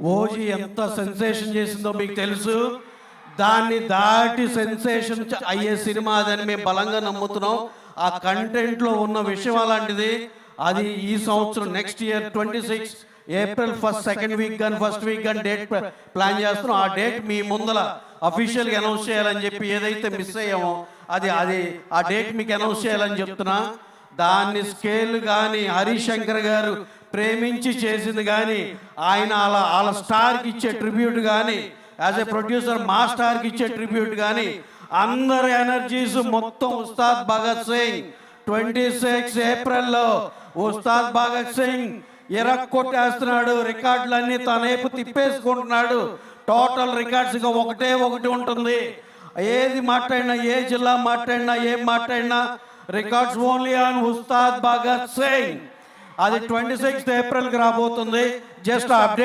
OG ఎంత sensation చేసిందో మీకు తెలుసు. దాన్ని దాటి సెన్సేషన్ అయ్యే సినిమా అదని మేము బలంగా నమ్ముతున్నాం. ఆ కంటెంట్లో ఉన్న విషయం అలాంటిది. అది ఈ సంవత్సరం next year 26 April 1st, 2nd week కానీ 1st వీక్ కానీ డేట్ ప్లాన్ చేస్తున్నాం. ఆ డేట్ మీ ముందర అఫీషియల్గా అనౌన్స్ చేయాలని చెప్పి ఏదైతే మిస్ అయ్యామో అది ఆ డేట్ మీకు అనౌన్స్ చేయాలని చెప్తున్నా. దాన్ని స్కేల్ కానీ హరిశంకర్ గారు ప్రేమించి చేసింది కానీ, ఆయన వాళ్ళ స్టార్కి ఇచ్చే ట్రిబ్యూట్ కానీ, యాజ్ ఎ ప్రొడ్యూసర్ మా స్టార్కి ఇచ్చే ట్రిబ్యూట్ కానీ, అందరి ఎనర్జీస్ మొత్తం ఉస్తాద్ భగత్ సింగ్ 26 ఏప్రిల్లో ఉస్తాద్ భగత్ సింగ్ కొట్టేస్తున్నాడు. రికార్డులన్నీ తన వైపు తిప్పేసుకుంటున్నాడు. టోటల్ రికార్డ్స్గా ఒకటి ఉంటుంది. ఏది మాట్లాడినా, ఏ జిల్లా మాట్లాడినా, ఏం మాట్లాడినా records only on Ustaad Bhagat Singh. అది 26 ఏప్రిల్కి రాబోతుంది. Just update.